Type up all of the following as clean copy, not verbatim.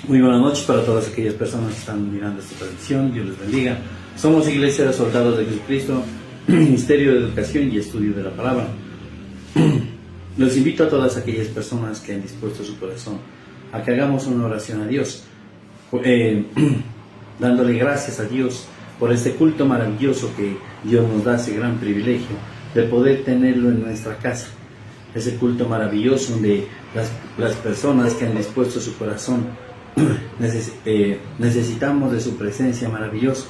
Muy buenas noches para todas aquellas personas que están mirando esta transmisión. Dios les bendiga. Somos Iglesia de Soldados de Jesucristo, Ministerio de Educación y Estudio de la Palabra. Los invito a todas aquellas personas que han dispuesto su corazón a que hagamos una oración a Dios, dándole gracias a Dios por este culto maravilloso que Dios nos da, ese gran privilegio de poder tenerlo en nuestra casa. Ese culto maravilloso donde las personas que han dispuesto su corazón necesitamos de su presencia maravillosa.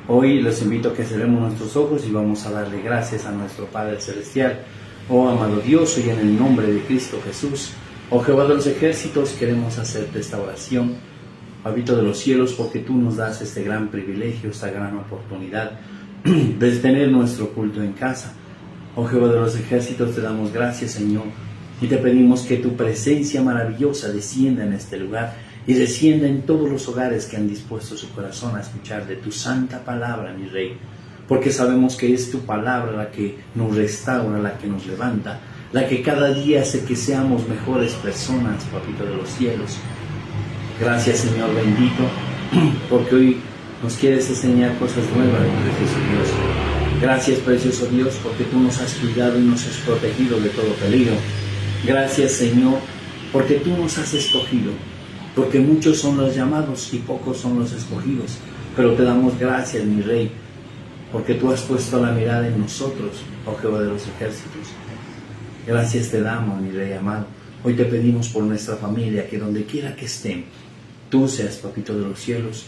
Hoy los invito a que cerremos nuestros ojos y vamos a darle gracias a nuestro Padre Celestial. Oh amado Dios, hoy en el nombre de Cristo Jesús, oh Jehová de los ejércitos, queremos hacerte esta oración, Papito de los cielos, porque tú nos das este gran privilegio, esta gran oportunidad de tener nuestro culto en casa. Oh Jehová de los ejércitos, te damos gracias, Señor, y te pedimos que tu presencia maravillosa descienda en este lugar y descienda en todos los hogares que han dispuesto su corazón a escuchar de tu santa palabra, mi Rey, porque sabemos que es tu palabra la que nos restaura, la que nos levanta, la que cada día hace que seamos mejores personas, Papito de los cielos. Gracias, Señor bendito, porque hoy nos quieres enseñar cosas nuevas, precioso Dios. Gracias, precioso Dios, porque tú nos has cuidado y nos has protegido de todo peligro. Gracias, Señor, porque tú nos has escogido, porque muchos son los llamados y pocos son los escogidos. Pero te damos gracias, mi Rey, porque tú has puesto la mirada en nosotros, oh Jehová de los ejércitos. Gracias te damos, mi Rey amado. Hoy te pedimos por nuestra familia, que donde quiera que estén, tú seas, Papito de los cielos,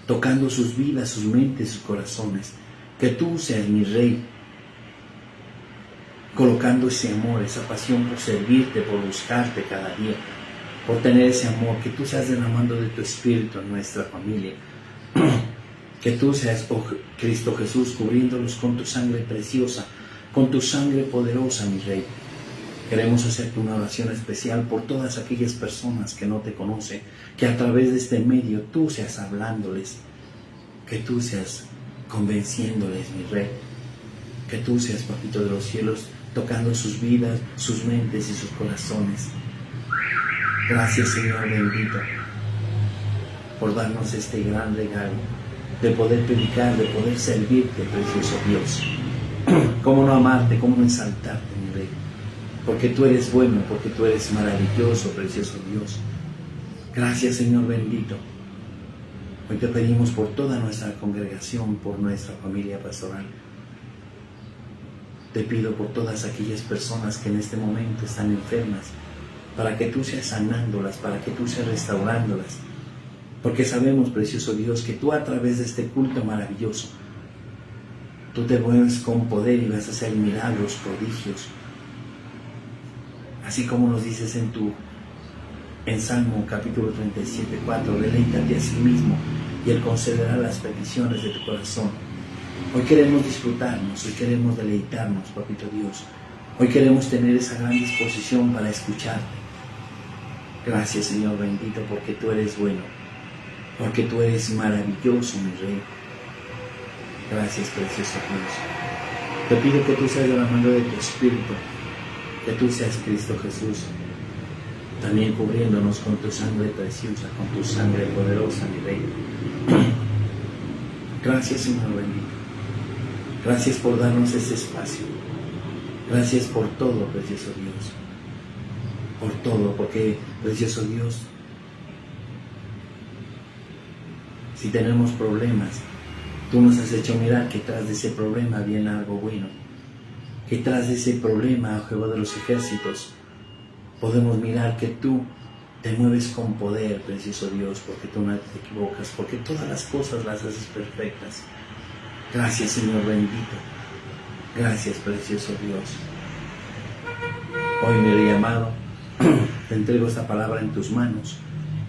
tocando sus vidas, sus mentes, sus corazones. Que tú seas, mi Rey, colocando ese amor, esa pasión por servirte, por buscarte cada día, por tener ese amor, que tú seas derramando de tu espíritu en nuestra familia. Que tú seas, oh Cristo Jesús, cubriéndolos con tu sangre preciosa, con tu sangre poderosa, mi Rey. Queremos hacerte una oración especial por todas aquellas personas que no te conocen, que a través de este medio tú seas hablándoles, que tú seas convenciéndoles, mi Rey, que tú seas, Papito de los cielos, tocando sus vidas, sus mentes y sus corazones. Gracias, Señor bendito, por darnos este gran regalo de poder predicar, de poder servirte, precioso Dios. Cómo no amarte, cómo no exaltarte, mi Rey, porque tú eres bueno, porque tú eres maravilloso, precioso Dios. Gracias, Señor bendito. Hoy te pedimos por toda nuestra congregación, por nuestra familia pastoral. Te pido por todas aquellas personas que en este momento están enfermas, para que tú seas sanándolas, para que tú seas restaurándolas. Porque sabemos, precioso Dios, que tú a través de este culto maravilloso, tú te mueves con poder y vas a hacer milagros, prodigios. Así como nos dices en Salmo capítulo 37:4, deleítate a sí mismo y Él concederá las peticiones de tu corazón. Hoy queremos disfrutarnos, hoy queremos deleitarnos, Papito Dios. Hoy queremos tener esa gran disposición para escucharte. Gracias, Señor bendito, porque tú eres bueno, porque tú eres maravilloso, mi Rey. Gracias, precioso Dios. Te pido que tú seas derramando de tu Espíritu, que tú seas Cristo Jesús, también cubriéndonos con tu sangre preciosa, con tu sangre poderosa, mi Rey. Gracias, Señor bendito. Gracias por darnos este espacio. Gracias por todo, precioso Dios. Por todo, porque, precioso Dios, si tenemos problemas, tú nos has hecho mirar que tras de ese problema viene algo bueno. Que tras de ese problema, oh Jehová de los ejércitos, podemos mirar que tú te mueves con poder, precioso Dios, porque tú no te equivocas, porque todas las cosas las haces perfectas. Gracias, Señor bendito. Gracias, precioso Dios. Hoy, mi Rey amado, te entrego esta palabra en tus manos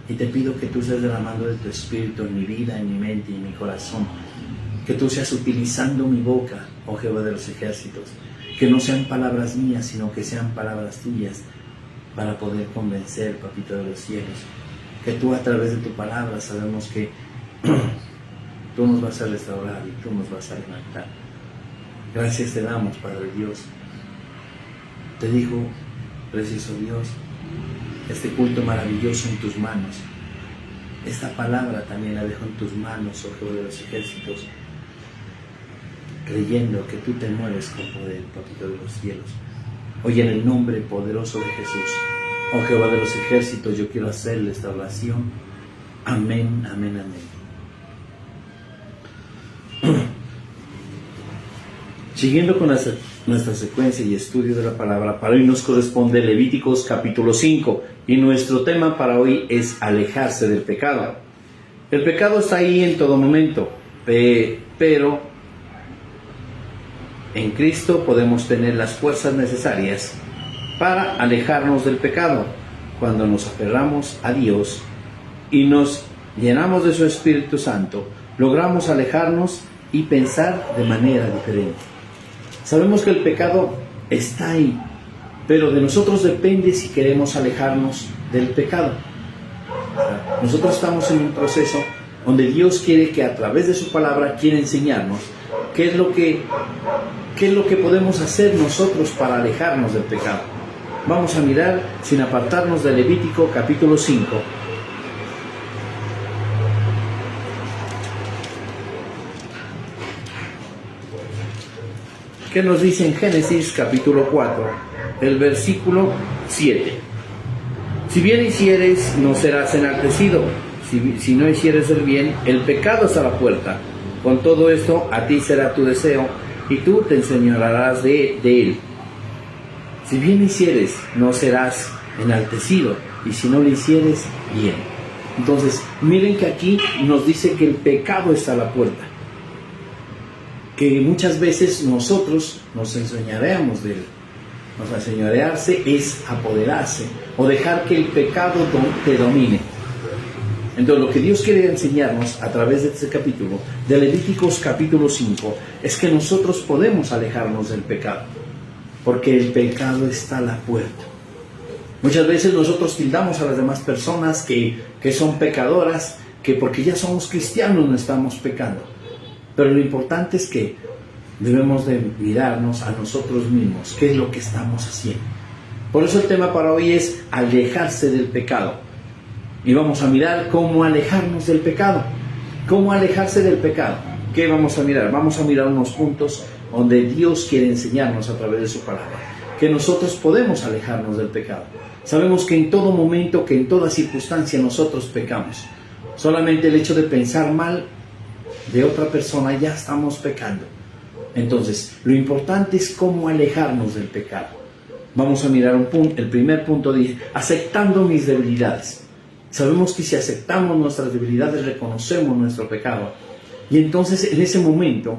y te pido que tú seas derramando de tu espíritu en mi vida, en mi mente y en mi corazón. Que tú seas utilizando mi boca, oh Jehová de los ejércitos. Que no sean palabras mías, sino que sean palabras tuyas, para poder convencer, Papito de los cielos. Que tú a través de tu palabra sabemos que tú nos vas a restaurar y tú nos vas a levantar. Gracias te damos, Padre Dios. Te digo, precioso Dios, este culto maravilloso en tus manos. esta palabra también la dejo en tus manos, oh Jehová de los ejércitos, creyendo que tú te mueves con poder, Papito de los cielos. Hoy en el nombre poderoso de Jesús, oh Jehová de los ejércitos, yo quiero hacerle esta oración. Amén, amén, amén. Siguiendo con nuestra secuencia y estudio de la palabra, para hoy nos corresponde Levíticos capítulo 5, y nuestro tema para hoy es alejarse del pecado. El pecado está ahí en todo momento, pero en Cristo podemos tener las fuerzas necesarias para alejarnos del pecado. Cuando nos aferramos a Dios y nos llenamos de su Espíritu Santo, logramos alejarnos y pensar de manera diferente. Sabemos que el pecado está ahí, pero de nosotros depende si queremos alejarnos del pecado. Nosotros estamos en un proceso donde Dios quiere que a través de su palabra quiere enseñarnos qué es lo que podemos hacer nosotros para alejarnos del pecado. Vamos a mirar, sin apartarnos de Levítico capítulo 5. ¿Qué nos dice en Génesis capítulo 4, el versículo 7? Si bien hicieres, no serás enaltecido. Si no hicieres el bien, el pecado está a la puerta. Con todo esto, a ti será tu deseo, y tú te enseñorearás de él. Si bien hicieres, no serás enaltecido, y si no lo hicieres, bien. Entonces, miren que aquí nos dice que el pecado está a la puerta. Que muchas veces nosotros nos enseñoreamos de él. Enseñorearse es apoderarse o dejar que el pecado te domine. Entonces lo que Dios quiere enseñarnos a través de este capítulo, de Levíticos capítulo 5, es que nosotros podemos alejarnos del pecado, porque el pecado está a la puerta. Muchas veces nosotros tildamos a las demás personas que son pecadoras, que porque ya somos cristianos no estamos pecando. Pero lo importante es que debemos de mirarnos a nosotros mismos, qué es lo que estamos haciendo. Por eso el tema para hoy es alejarse del pecado. Y vamos a mirar cómo alejarnos del pecado. ¿Cómo alejarse del pecado? ¿Qué vamos a mirar? Vamos a mirar unos puntos donde Dios quiere enseñarnos a través de su palabra, que nosotros podemos alejarnos del pecado. Sabemos que en todo momento, que en toda circunstancia nosotros pecamos. Solamente el hecho de pensar mal de otra persona ya estamos pecando. Entonces, lo importante es cómo alejarnos del pecado. Vamos a mirar el primer punto, dice, aceptando mis debilidades. Sabemos que si aceptamos nuestras debilidades, reconocemos nuestro pecado. Y entonces, en ese momento,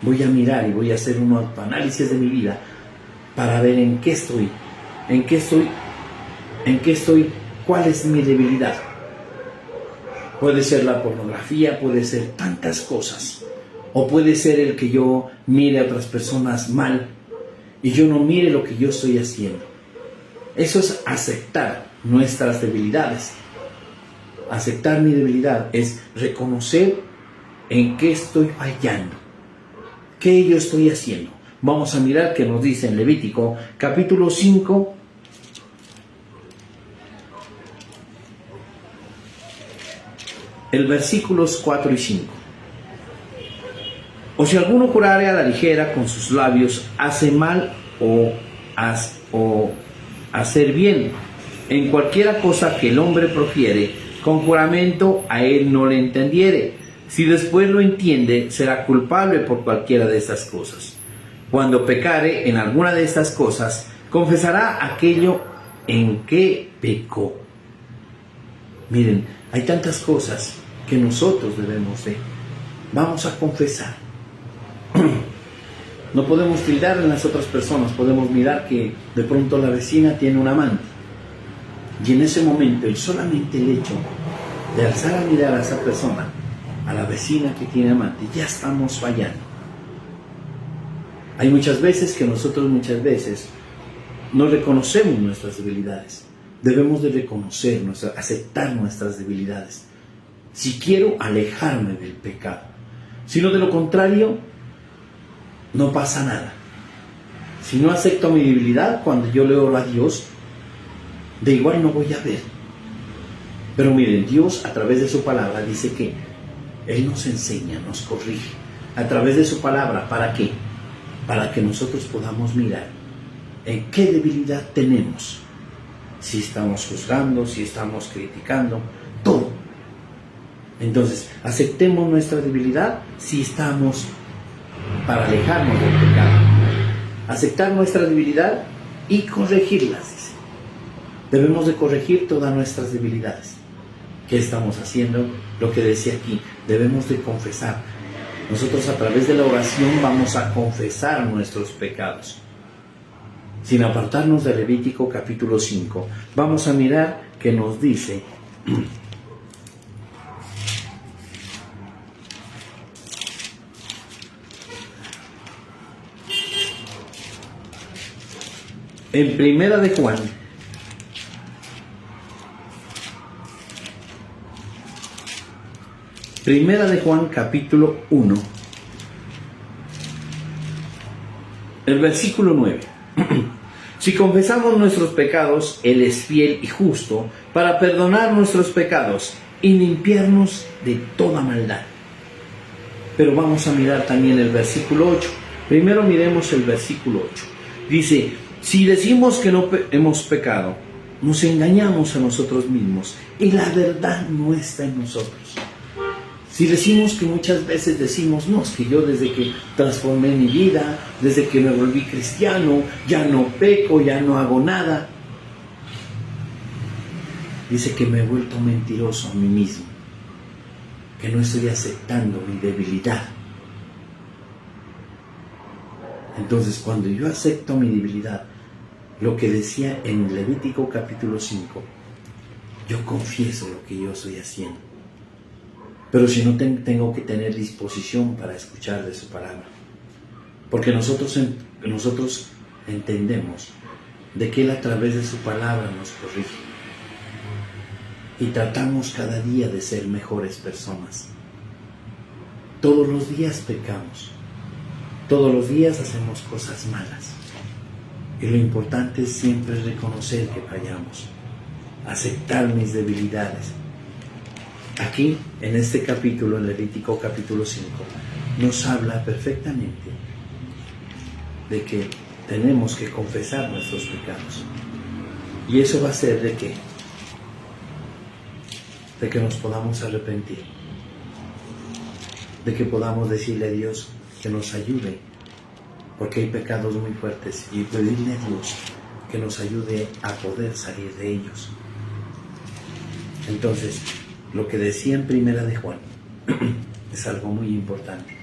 voy a mirar y voy a hacer un autoanálisis de mi vida para ver en qué estoy, cuál es mi debilidad. Puede ser la pornografía, puede ser tantas cosas. O puede ser el que yo mire a otras personas mal y yo no mire lo que yo estoy haciendo. Eso es aceptar nuestras debilidades. Aceptar mi debilidad es reconocer en qué estoy fallando, qué yo estoy haciendo. Vamos a mirar qué nos dice en Levítico capítulo 5, el versículos 4 y 5. O si alguno jurare a la ligera con sus labios, hace mal o hacer bien, en cualquiera cosa que el hombre profiere, con juramento a él no le entendiere. Si después lo entiende, será culpable por cualquiera de estas cosas. Cuando pecare en alguna de estas cosas, confesará aquello en que pecó. Miren, hay tantas cosas que nosotros debemos de. Vamos a confesar. No podemos tildar en las otras personas, podemos mirar que de pronto la vecina tiene un amante. Y en ese momento, y solamente el hecho de alzar a mirar a esa persona, a la vecina que tiene amante, ya estamos fallando. Hay muchas veces que nosotros no reconocemos nuestras debilidades. Debemos de reconocer, aceptar nuestras debilidades. Si quiero alejarme del pecado. Si no, de lo contrario, no pasa nada. Si no acepto mi debilidad, cuando yo le oro a Dios, de igual no voy a ver. Pero miren, Dios a través de su palabra dice que Él nos enseña, nos corrige a través de su palabra. ¿Para qué? Para que nosotros podamos mirar en qué debilidad tenemos. Si estamos juzgando, si estamos criticando, todo. Entonces, aceptemos nuestra debilidad si estamos para alejarnos del pecado. Aceptar nuestra debilidad y corregirlas, dice. Debemos de corregir todas nuestras debilidades. ¿Qué estamos haciendo? Lo que decía aquí, debemos de confesar. Nosotros a través de la oración vamos a confesar nuestros pecados. Sin apartarnos de Levítico capítulo 5, vamos a mirar que nos dice... En Primera de Juan, capítulo 1, el versículo 9. Si confesamos nuestros pecados, Él es fiel y justo para perdonar nuestros pecados y limpiarnos de toda maldad. Pero vamos a mirar también el versículo 8. Primero miremos el versículo 8. Dice: si decimos que no hemos pecado, nos engañamos a nosotros mismos y la verdad no está en nosotros. Si decimos que muchas veces decimos, no, es que yo desde que transformé mi vida, desde que me volví cristiano, ya no peco, ya no hago nada. Dice que me he vuelto mentiroso a mí mismo, que no estoy aceptando mi debilidad. Entonces, cuando yo acepto mi debilidad, lo que decía en Levítico capítulo 5, yo confieso lo que yo estoy haciendo. Pero si no tengo que tener disposición para escuchar de su palabra. Porque nosotros entendemos de que Él a través de su palabra nos corrige. Y tratamos cada día de ser mejores personas. Todos los días pecamos. Todos los días hacemos cosas malas. Y lo importante es siempre reconocer que fallamos. Aceptar mis debilidades. Aquí, en este capítulo, en Levítico capítulo 5, nos habla perfectamente de que tenemos que confesar nuestros pecados. Y eso va a ser de que nos podamos arrepentir. De que podamos decirle a Dios que nos ayude, porque hay pecados muy fuertes, y pedirle a Dios que nos ayude a poder salir de ellos. Entonces, lo que decía en Primera de Juan es algo muy importante.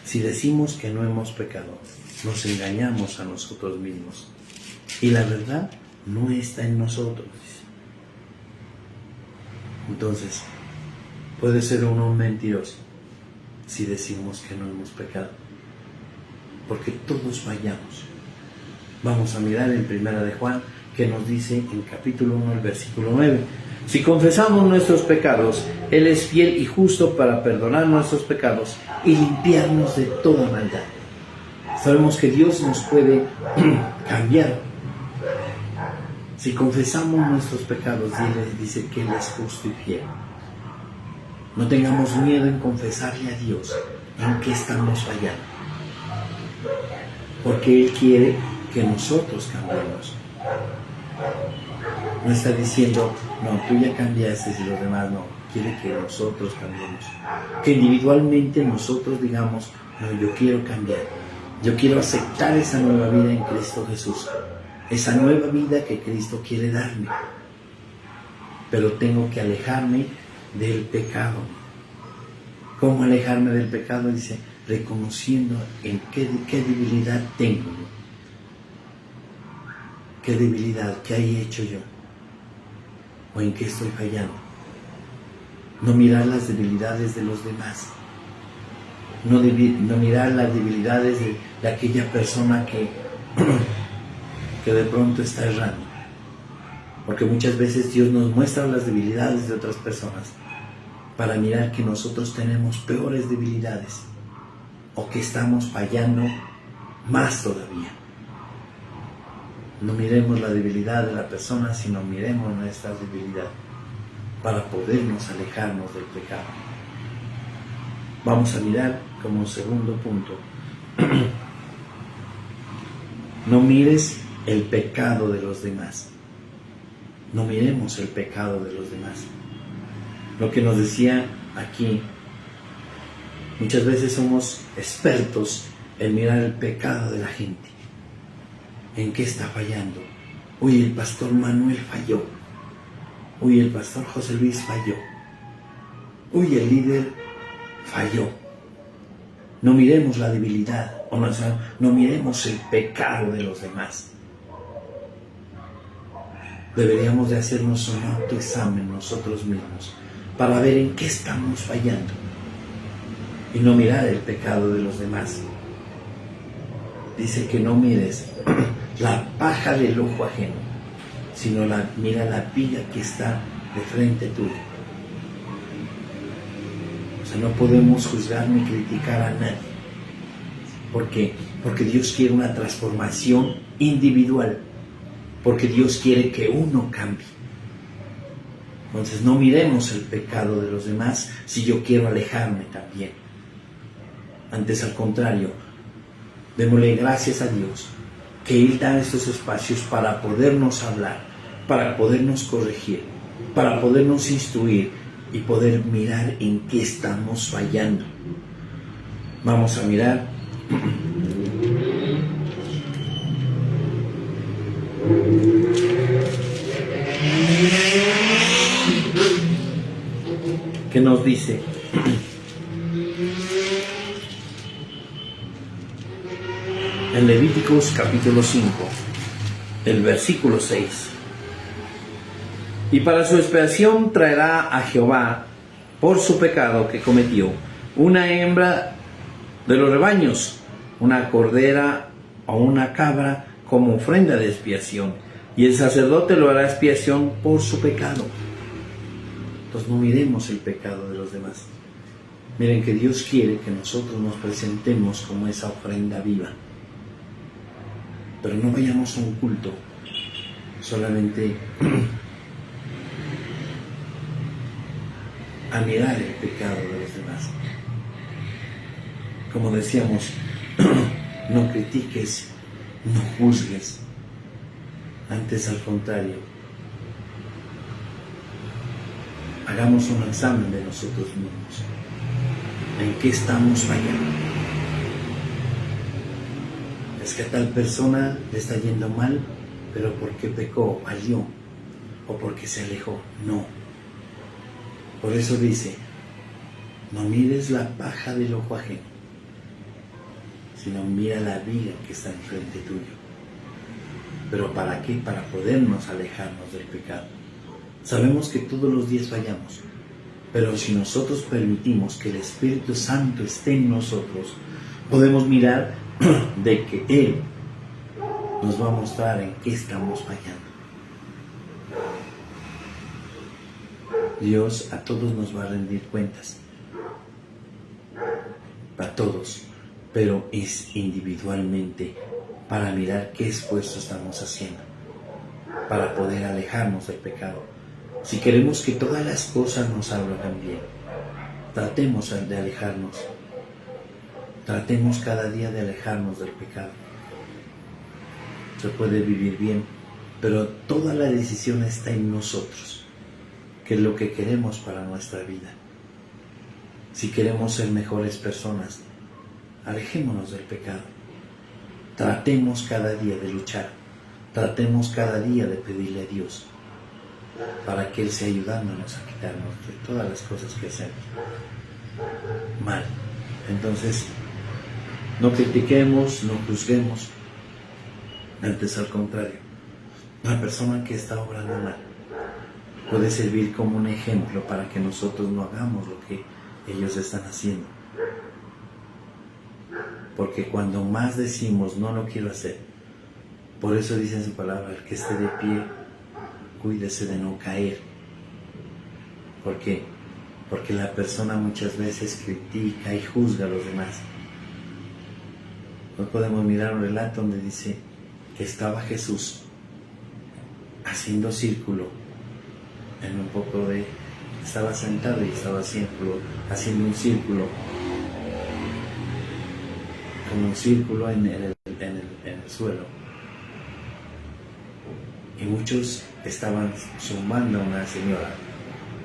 Si decimos que no hemos pecado, nos engañamos a nosotros mismos y la verdad no está en nosotros. Entonces, puede ser uno un mentiroso si decimos que no hemos pecado, porque todos fallamos. Vamos a mirar en Primera de Juan, que nos dice en capítulo 1, el versículo 9. Si confesamos nuestros pecados, Él es fiel y justo para perdonar nuestros pecados y limpiarnos de toda maldad. Sabemos que Dios nos puede cambiar. Si confesamos nuestros pecados, Él dice que Él es justo y fiel. No tengamos miedo en confesarle a Dios en qué estamos fallando, porque Él quiere que nosotros cambiemos. No está diciendo, no, tú ya cambiaste y los demás no. Quiere que nosotros cambiemos. Que individualmente nosotros digamos, no, yo quiero cambiar. Yo quiero aceptar esa nueva vida en Cristo Jesús. Esa nueva vida que Cristo quiere darme. Pero tengo que alejarme del pecado. ¿Cómo alejarme del pecado? Dice, reconociendo en qué debilidad tengo. ¿Qué debilidad? ¿Qué he hecho yo? ¿O en qué estoy fallando? No mirar las debilidades de los demás. No mirar las debilidades de aquella persona que de pronto está errando. Porque muchas veces Dios nos muestra las debilidades de otras personas para mirar que nosotros tenemos peores debilidades o que estamos fallando más todavía. No miremos la debilidad de la persona, sino miremos nuestra debilidad. para podernos alejarnos del pecado. Vamos a mirar como segundo punto. No mires el pecado de los demás. No miremos el pecado de los demás. Lo que nos decía aquí, muchas veces somos expertos en mirar el pecado de la gente. ¿En qué está fallando? Uy, el pastor Manuel falló. Uy, el pastor José Luis falló. Uy, el líder falló. No miremos la debilidad, no miremos el pecado de los demás. Deberíamos de hacernos un autoexamen nosotros mismos para ver en qué estamos fallando y no mirar el pecado de los demás. Dice que no mires la paja del ojo ajeno, sino mira la viga que está de frente tuyo. O sea, no podemos juzgar ni criticar a nadie. ¿Por qué? Porque Dios quiere una transformación individual. Porque Dios quiere que uno cambie. Entonces no miremos el pecado de los demás si yo quiero alejarme también. Antes, al contrario, démosle gracias a Dios que Él da estos espacios para podernos hablar, para podernos corregir, para podernos instruir y poder mirar en qué estamos fallando. Vamos a mirar ¿qué nos dice? En Levíticos capítulo 5, el versículo 6. Y para su expiación traerá a Jehová por su pecado que cometió una hembra de los rebaños, una cordera o una cabra como ofrenda de expiación, y el sacerdote lo hará expiación por su pecado. Entonces no miremos el pecado de los demás. Miren que Dios quiere que nosotros nos presentemos como esa ofrenda viva. Pero no vayamos a un culto solamente a mirar el pecado de los demás. Como decíamos, no critiques, no juzgues. Antes, al contrario, hagamos un examen de nosotros mismos. ¿En qué estamos fallando? Es que a tal persona le está yendo mal, pero porque pecó, falló, o porque se alejó. No. Por eso dice, no mires la paja del ojo ajeno, sino mira la viga que está enfrente tuyo. ¿Pero para qué? Para podernos alejarnos del pecado. Sabemos que todos los días fallamos, pero si nosotros permitimos que el Espíritu Santo esté en nosotros, podemos mirar de que Él nos va a mostrar en qué estamos fallando. Dios a todos nos va a rendir cuentas, a todos, pero es individualmente para mirar qué esfuerzo estamos haciendo para poder alejarnos del pecado. Si queremos que todas las cosas nos salgan bien, tratemos de alejarnos. Tratemos cada día de alejarnos del pecado. Se puede vivir bien, pero toda la decisión está en nosotros, que es lo que queremos para nuestra vida. Si queremos ser mejores personas, alejémonos del pecado. Tratemos cada día de luchar, tratemos cada día de pedirle a Dios para que Él sea ayudándonos a quitarnos de todas las cosas que hacemos mal. Entonces, no critiquemos, no juzguemos. Antes, al contrario, la persona que está obrando mal puede servir como un ejemplo para que nosotros no hagamos lo que ellos están haciendo. Porque cuando más decimos, no lo quiero hacer, por eso dice en su palabra, el que esté de pie, cuídese de no caer. ¿Por qué? Porque la persona muchas veces critica y juzga a los demás. No podemos mirar un relato donde dice que estaba Jesús haciendo círculo en un poco de estaba sentado y estaba haciendo un círculo, como un círculo en el suelo. Y muchos estaban zumbando a una señora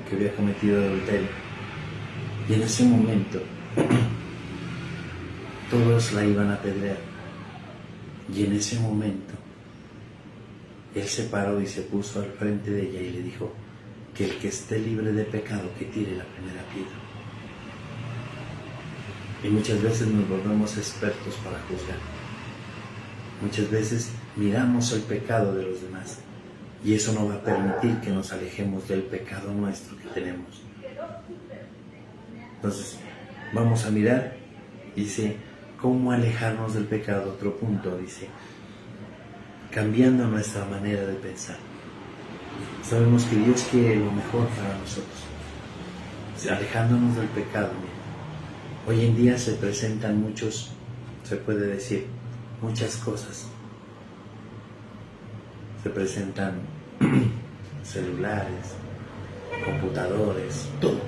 que había cometido adulterio. Y en ese momento todos la iban a apedrear. Y en ese momento él se paró y se puso al frente de ella y le dijo que el que esté libre de pecado que tire la primera piedra. Y muchas veces nos volvemos expertos para juzgar. Muchas veces miramos el pecado de los demás y eso no va a permitir que nos alejemos del pecado nuestro que tenemos. Entonces, vamos a mirar, dice, cómo alejarnos del pecado. Otro punto, dice, cambiando nuestra manera de pensar. Sabemos que Dios quiere lo mejor para nosotros. Alejándonos del pecado. Hoy en día se presentan muchos, se puede decir, muchas cosas. Se presentan celulares, computadores, todo.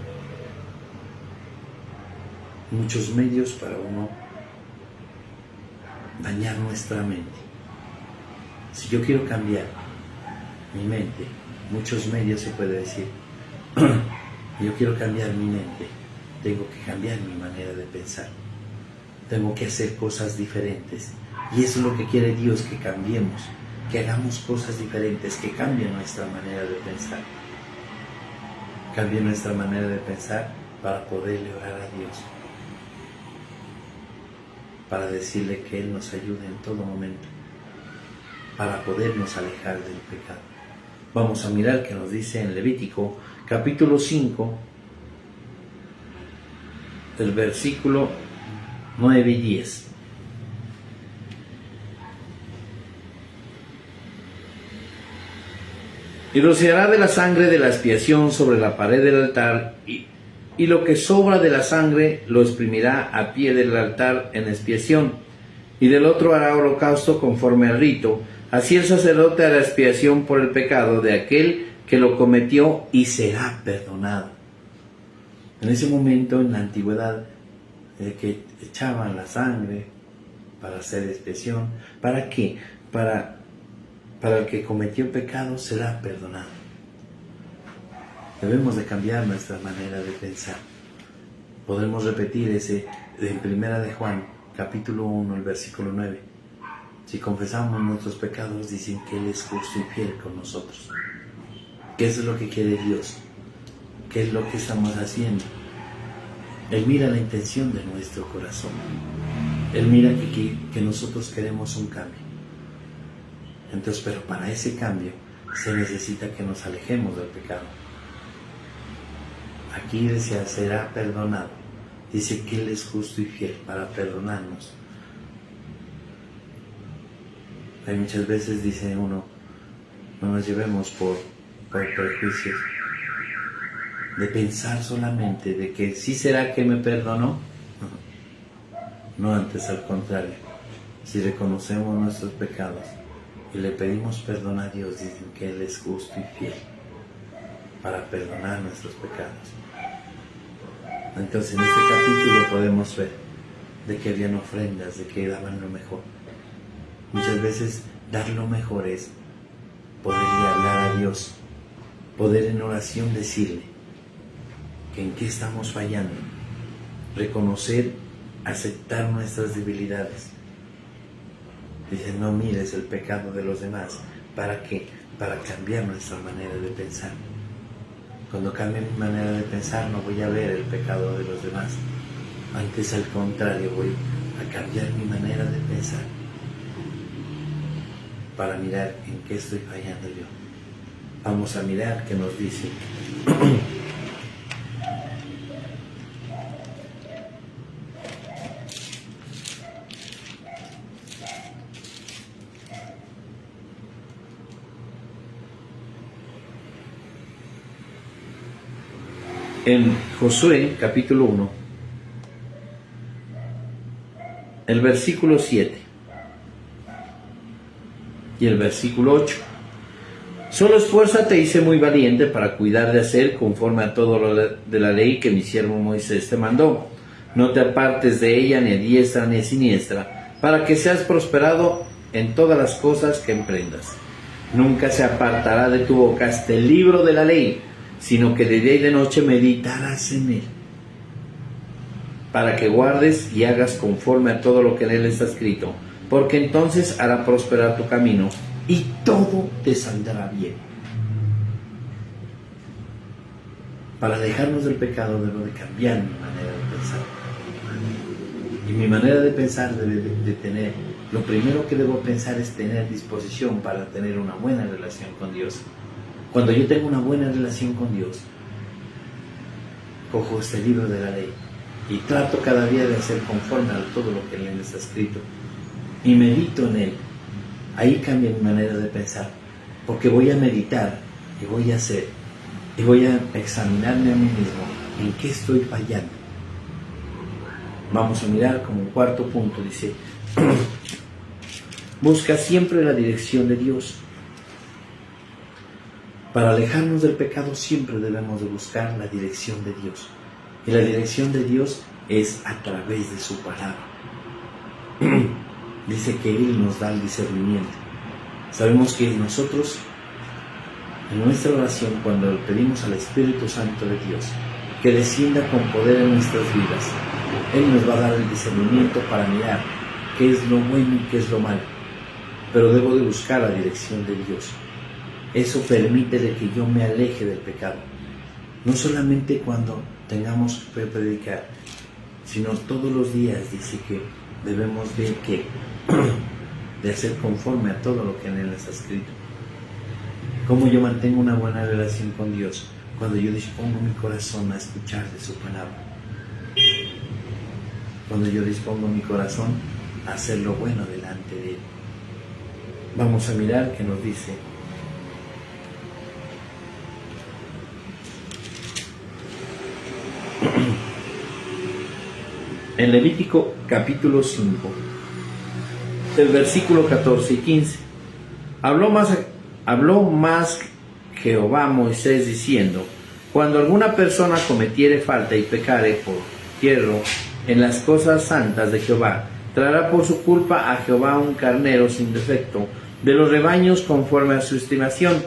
Muchos medios para uno dañar nuestra mente. Si yo quiero cambiar mi mente, muchos medios se puede decir, yo quiero cambiar mi mente, tengo que cambiar mi manera de pensar, tengo que hacer cosas diferentes. Y eso es lo que quiere Dios, que cambiemos, que hagamos cosas diferentes, que cambien nuestra manera de pensar. Cambie nuestra manera de pensar para poderle orar a Dios, para decirle que Él nos ayude en todo momento, para podernos alejar del pecado. Vamos a mirar que nos dice en Levítico capítulo 5, el versículo 9 y 10. Y rociará de la sangre de la expiación sobre la pared del altar, y lo que sobra de la sangre lo exprimirá a pie del altar en expiación, y del otro hará holocausto conforme al rito. Así el sacerdote hará expiación por el pecado de aquel que lo cometió y será perdonado. En ese momento, en la antigüedad, que echaban la sangre para hacer expiación. ¿Para qué? Para el que cometió pecado será perdonado. Debemos de cambiar nuestra manera de pensar. Podemos repetir ese en Primera de Juan, capítulo 1, el versículo 9. Si confesamos nuestros pecados, dicen que Él es justo y fiel con nosotros. ¿Qué es lo que quiere Dios? ¿Qué es lo que estamos haciendo? Él mira la intención de nuestro corazón. Él mira que nosotros queremos un cambio. Entonces, pero para ese cambio se necesita que nos alejemos del pecado. Aquí decía, será perdonado. Dice que Él es justo y fiel para perdonarnos. Hay muchas veces, dice uno, no nos llevemos por prejuicios, de pensar solamente de que sí será que me perdonó. No, antes al contrario. Si reconocemos nuestros pecados y le pedimos perdón a Dios, dicen que Él es justo y fiel para perdonar nuestros pecados. Entonces en este capítulo podemos ver de que habían ofrendas, de que daban lo mejor. Muchas veces dar lo mejor es poderle hablar a Dios, poder en oración decirle que en qué estamos fallando, reconocer, aceptar nuestras debilidades. Dice, no mires el pecado de los demás. ¿Para qué? Para cambiar nuestra manera de pensar. Cuando cambie mi manera de pensar, no voy a ver el pecado de los demás. Antes, al contrario, voy a cambiar mi manera de pensar para mirar en qué estoy fallando yo. Vamos a mirar qué nos dice. En Josué capítulo 1, el versículo 7 y el versículo 8. Solo esfuérzate y sé muy valiente para cuidar de hacer conforme a todo lo de la ley que mi siervo Moisés te mandó. No te apartes de ella ni a diestra ni a siniestra, para que seas prosperado en todas las cosas que emprendas. Nunca se apartará de tu boca este libro de la ley, sino que de día y de noche meditarás en él, para que guardes y hagas conforme a todo lo que en él está escrito, porque entonces hará prosperar tu camino y todo te saldrá bien. Para alejarnos del pecado debo de cambiar mi manera de pensar. Y mi manera de pensar debe de tener, lo primero que debo pensar es tener disposición para tener una buena relación con Dios. Cuando yo tengo una buena relación con Dios, cojo este libro de la ley y trato cada día de hacer conforme a todo lo que en él está escrito. Y medito en él. Ahí cambia mi manera de pensar, porque voy a meditar y voy a hacer, y voy a examinarme a mí mismo en qué estoy fallando. Vamos a mirar como cuarto punto, dice, busca siempre la dirección de Dios. Para alejarnos del pecado siempre debemos de buscar la dirección de Dios. Y la dirección de Dios es a través de su palabra. Dice que Él nos da el discernimiento. Sabemos que nosotros, en nuestra oración, cuando pedimos al Espíritu Santo de Dios que descienda con poder en nuestras vidas, Él nos va a dar el discernimiento para mirar qué es lo bueno y qué es lo malo. Pero debo de buscar la dirección de Dios. Eso permite de que yo me aleje del pecado. No solamente cuando tengamos que predicar, sino todos los días. Dice que debemos de hacer conforme a todo lo que en él está escrito. ¿Cómo yo mantengo una buena relación con Dios? Cuando yo dispongo mi corazón a escuchar de su palabra. Cuando yo dispongo mi corazón a hacer lo bueno delante de él. Vamos a mirar qué nos dice. En Levítico capítulo 5, del versículo 14 y 15, habló más Jehová a Moisés diciendo: cuando alguna persona cometiere falta y pecare por hierro en las cosas santas de Jehová, traerá por su culpa a Jehová un carnero sin defecto de los rebaños conforme a su estimación,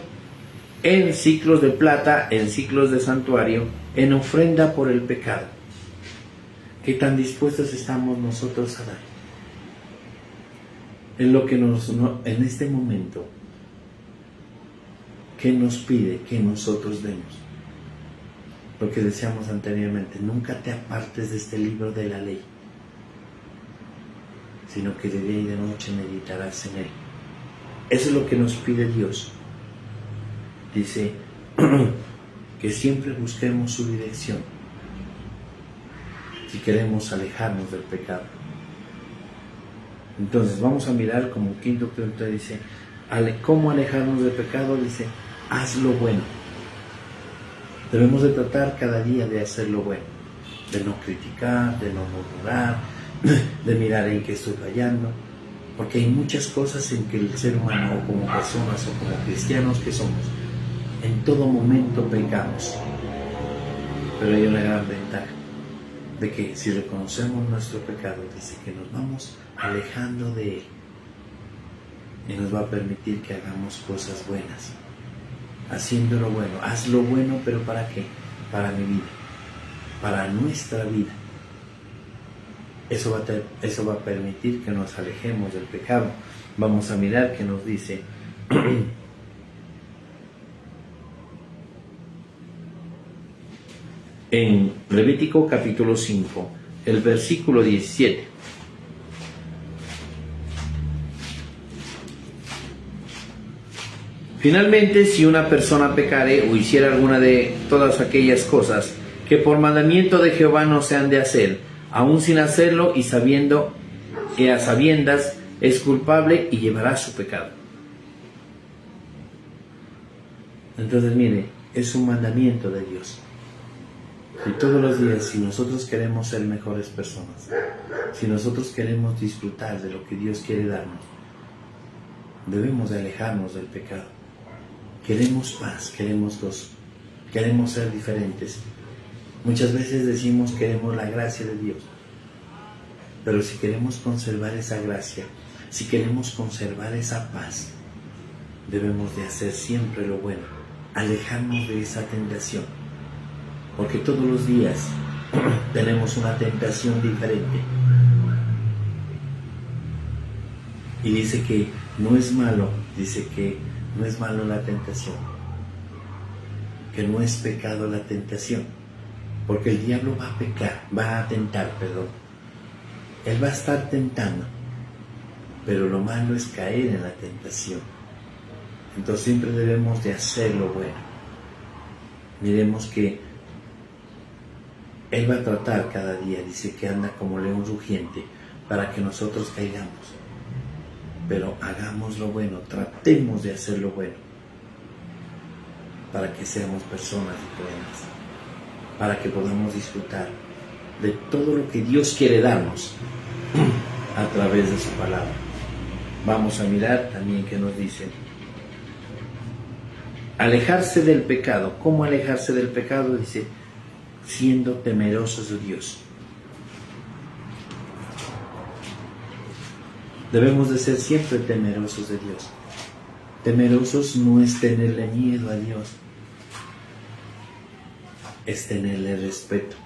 en ciclos de plata, en ciclos de santuario, en ofrenda por el pecado. ¿Qué tan dispuestos estamos nosotros a dar? En lo que en este momento, ¿qué nos pide que nosotros demos? Lo que decíamos anteriormente, nunca te apartes de este libro de la ley, sino que de día y de noche meditarás en él. Eso es lo que nos pide Dios. Dice que siempre busquemos su dirección si queremos alejarnos del pecado. Entonces vamos a mirar como quinto punto, dice, ¿cómo alejarnos del pecado? Dice, haz lo bueno. Debemos de tratar cada día de hacer lo bueno, de no criticar, de no murmurar, de mirar en qué estoy fallando, porque hay muchas cosas en que el ser humano, o como personas o como cristianos que somos, en todo momento pecamos. Pero hay una gran ventaja, de que si reconocemos nuestro pecado, dice que nos vamos alejando de él y nos va a permitir que hagamos cosas buenas, haciendo lo bueno. Haz lo bueno, pero ¿para qué? Para mi vida, para nuestra vida. Eso va a permitir que nos alejemos del pecado. Vamos a mirar qué nos dice. En Levítico capítulo 5, el versículo 17. Finalmente, si una persona pecare o hiciera alguna de todas aquellas cosas que por mandamiento de Jehová no se han de hacer, aun sin hacerlo y sabiendo que a sabiendas es culpable y llevará su pecado. Entonces, mire, es un mandamiento de Dios. Y todos los días, si nosotros queremos ser mejores personas, si nosotros queremos disfrutar de lo que Dios quiere darnos, debemos de alejarnos del pecado. Queremos paz, queremos gozo, queremos ser diferentes. Muchas veces decimos queremos la gracia de Dios, pero si queremos conservar esa gracia, si queremos conservar esa paz, debemos de hacer siempre lo bueno, alejarnos de esa tentación, porque todos los días tenemos una tentación diferente. Y dice que no es malo, dice que no es malo la tentación, que no es pecado la tentación, porque el diablo va a tentar. Él va a estar tentando, pero lo malo es caer en la tentación. Entonces siempre debemos de hacer lo bueno. Miremos que Él va a tratar cada día, dice que anda como león rugiente para que nosotros caigamos. Pero hagamos lo bueno, tratemos de hacer lo bueno, para que seamos personas diferentes, para que podamos disfrutar de todo lo que Dios quiere darnos a través de su palabra. Vamos a mirar también qué nos dice. Alejarse del pecado. ¿Cómo alejarse del pecado? Dice, siendo temerosos de Dios. Debemos de ser siempre temerosos de Dios. Temerosos no es tenerle miedo a Dios, es tenerle respeto.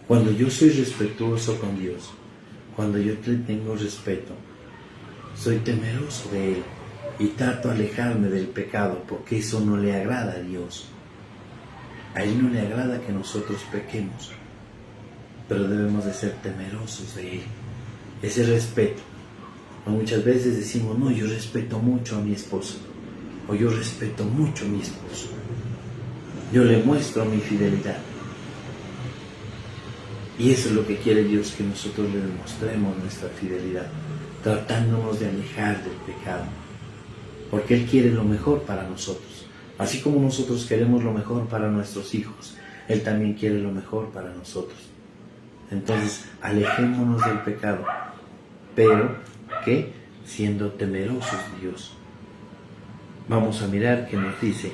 Cuando yo soy respetuoso con Dios, cuando yo le tengo respeto, soy temeroso de Él y trato de alejarme del pecado, porque eso no le agrada a Dios. A Él no le agrada que nosotros pequemos, pero debemos de ser temerosos de Él. Ese respeto. Muchas veces decimos, no, yo respeto mucho a mi esposo, o yo respeto mucho a mi esposo, yo le muestro mi fidelidad. Y eso es lo que quiere Dios, que nosotros le demostremos nuestra fidelidad, tratándonos de alejar del pecado, porque Él quiere lo mejor para nosotros. Así como nosotros queremos lo mejor para nuestros hijos, Él también quiere lo mejor para nosotros. Entonces, alejémonos del pecado, pero que siendo temerosos de Dios. Vamos a mirar qué nos dice.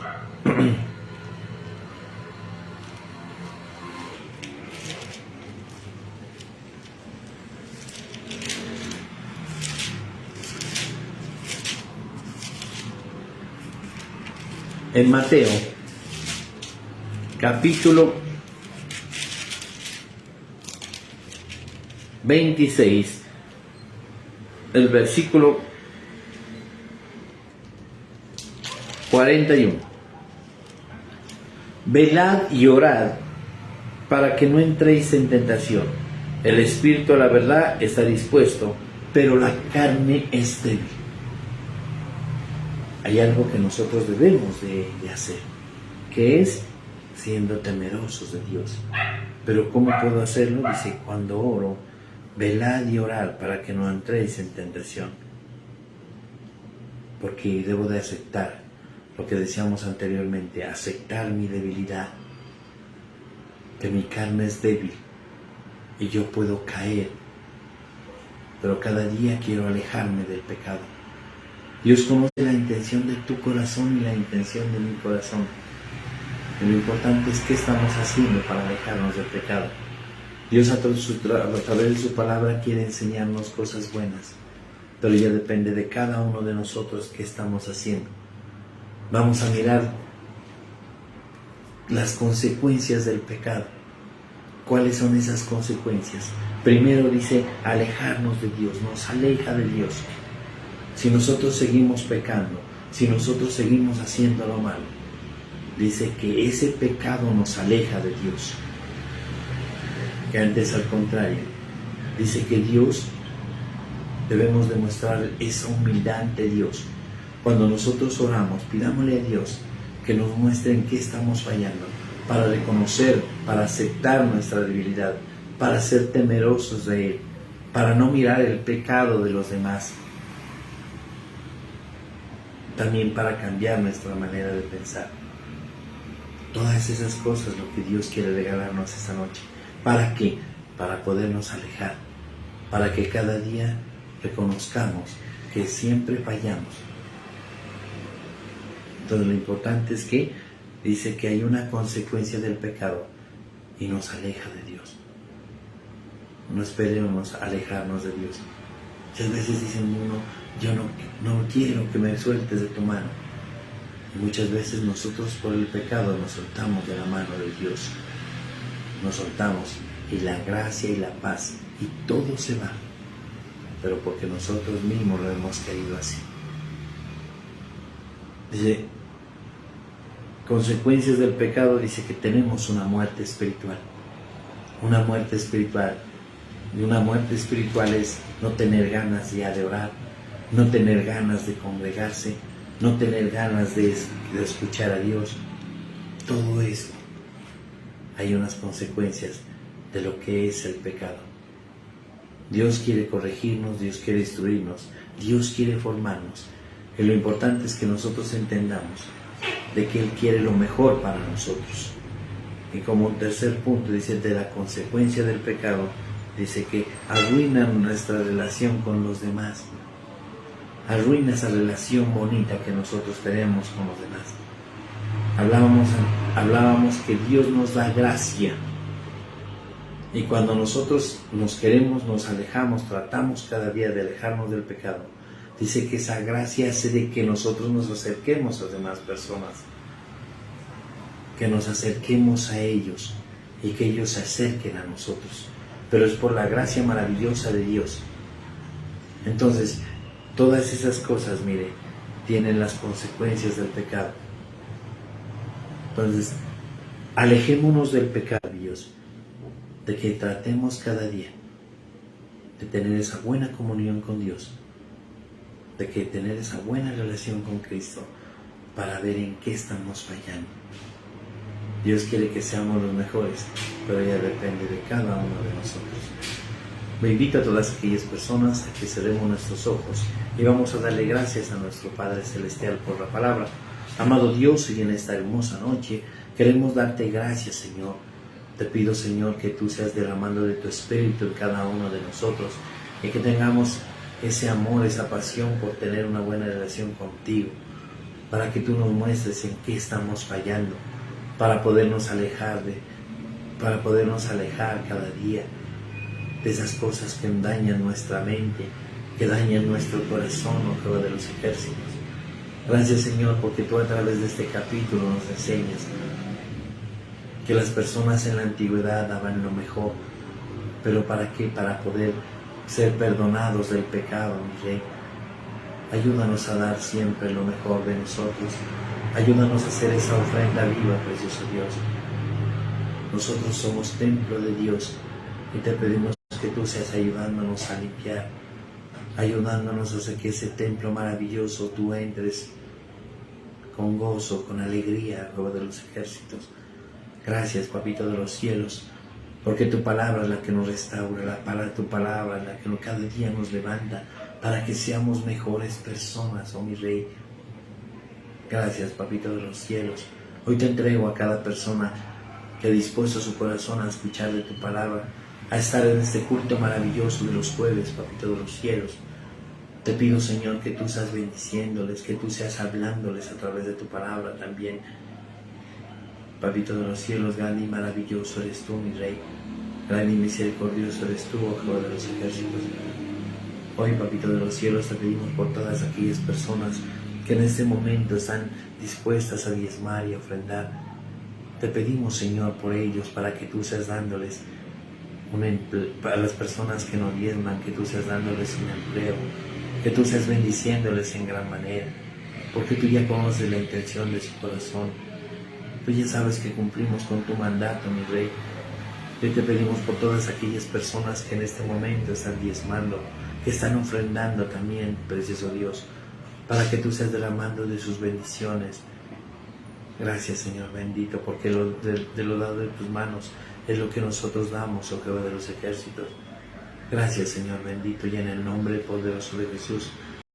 En Mateo, capítulo 26, el versículo 41. Velad y orad para que no entréis en tentación. El espíritu a la verdad está dispuesto, pero la carne es débil. Hay algo que nosotros debemos de hacer, que es siendo temerosos de Dios. Pero ¿cómo puedo hacerlo? Dice, cuando oro, velad y orad para que no entréis en tentación. Porque debo de aceptar lo que decíamos anteriormente, aceptar mi debilidad, que mi carne es débil y yo puedo caer, pero cada día quiero alejarme del pecado. Dios conoce la intención de tu corazón y la intención de mi corazón. Y lo importante es qué estamos haciendo para alejarnos del pecado. Dios a través de su palabra quiere enseñarnos cosas buenas, pero ya depende de cada uno de nosotros qué estamos haciendo. Vamos a mirar las consecuencias del pecado. ¿Cuáles son esas consecuencias? Primero dice, alejarnos de Dios, nos aleja de Dios. Si nosotros seguimos pecando, si nosotros seguimos haciendo lo malo, dice que ese pecado nos aleja de Dios. Que antes al contrario, dice que Dios, debemos demostrar esa humildad ante Dios. Cuando nosotros oramos, pidámosle a Dios que nos muestre en qué estamos fallando, para reconocer, para aceptar nuestra debilidad, para ser temerosos de Él, para no mirar el pecado de los demás, también para cambiar nuestra manera de pensar. Todas esas cosas lo que Dios quiere regalarnos esta noche. ¿Para qué? Para podernos alejar, para que cada día reconozcamos que siempre fallamos, Entonces lo importante es que dice que hay una consecuencia del pecado y nos aleja de Dios. No esperemos alejarnos de Dios. Muchas veces dicen uno, yo no quiero que me sueltes de tu mano. Y muchas veces nosotros por el pecado nos soltamos de la mano de Dios. Nos soltamos y la gracia y la paz y todo se va. Pero porque nosotros mismos lo hemos querido así. Dice, consecuencias del pecado, dice que tenemos una muerte espiritual. Una muerte espiritual. Y una muerte espiritual es no tener ganas ya de orar, no tener ganas de congregarse, no tener ganas de escuchar a Dios. Todo esto, hay unas consecuencias de lo que es el pecado. Dios quiere corregirnos, Dios quiere instruirnos, Dios quiere formarnos. Y lo importante es que nosotros entendamos de que Él quiere lo mejor para nosotros. Y como un tercer punto dice de la consecuencia del pecado, dice que arruina nuestra relación con los demás. Arruina esa relación bonita que nosotros tenemos con los demás. Hablábamos que Dios nos da gracia. Y cuando nosotros nos queremos, nos alejamos, tratamos cada día de alejarnos del pecado. Dice que esa gracia hace de que nosotros nos acerquemos a las demás personas. Que nos acerquemos a ellos y que ellos se acerquen a nosotros. Pero es por la gracia maravillosa de Dios. Entonces, todas esas cosas, mire, tienen las consecuencias del pecado. Entonces, alejémonos del pecado, Dios, de que tratemos cada día de tener esa buena comunión con Dios, de que tener esa buena relación con Cristo, para ver en qué estamos fallando. Dios quiere que seamos los mejores, pero ya depende de cada uno de nosotros. Me invito a todas aquellas personas a que cerremos nuestros ojos y vamos a darle gracias a nuestro Padre Celestial por la palabra. Amado Dios, y en esta hermosa noche queremos darte gracias, Señor. Te pido, Señor, que tú seas derramando de tu Espíritu en cada uno de nosotros y que tengamos ese amor, esa pasión por tener una buena relación contigo, para que tú nos muestres en qué estamos fallando, para podernos alejar cada día de esas cosas que dañan nuestra mente, que dañan nuestro corazón, oh Jehová de los ejércitos. Gracias, Señor, porque tú a través de este capítulo nos enseñas que las personas en la antigüedad daban lo mejor, pero ¿para qué? Para poder ser perdonados del pecado, mi Rey. Ayúdanos a dar siempre lo mejor de nosotros. Ayúdanos a hacer esa ofrenda viva, precioso Dios. Nosotros somos templo de Dios y te pedimos que tú seas ayudándonos a limpiar, ayudándonos a hacer que ese templo maravilloso tú entres con gozo, con alegría, Jehová de los ejércitos. Gracias, Papito de los cielos, porque tu palabra es la que nos restaura, tu palabra es la que cada día nos levanta para que seamos mejores personas, oh mi Rey. Gracias, Papito de los cielos. Hoy te entrego a cada persona que ha dispuesto su corazón a escuchar de tu palabra, a estar en este culto maravilloso de los jueves, Papito de los cielos. Te pido, Señor, que tú seas bendiciéndoles, que tú seas hablándoles a través de tu palabra también. Papito de los cielos, grande y maravilloso eres tú, mi Rey. Grande y misericordioso eres tú, oh Jehová de los ejércitos. Hoy, Papito de los cielos, te pedimos por todas aquellas personas que en este momento están dispuestas a diezmar y ofrendar. Te pedimos, Señor, por ellos, para que tú seas dándoles para las personas que no diezman, que tú seas dándoles un empleo, que tú seas bendiciéndoles en gran manera, porque tú ya conoces la intención de su corazón. Tú ya sabes que cumplimos con tu mandato, mi Rey. Hoy te pedimos por todas aquellas personas que en este momento están diezmando, que están ofrendando también, precioso Dios, para que tú seas derramando de sus bendiciones. Gracias, Señor bendito, porque de lo dado de tus manos es lo que nosotros damos, oh Jehová de los ejércitos. Gracias, Señor bendito, y en el nombre poderoso de Jesús,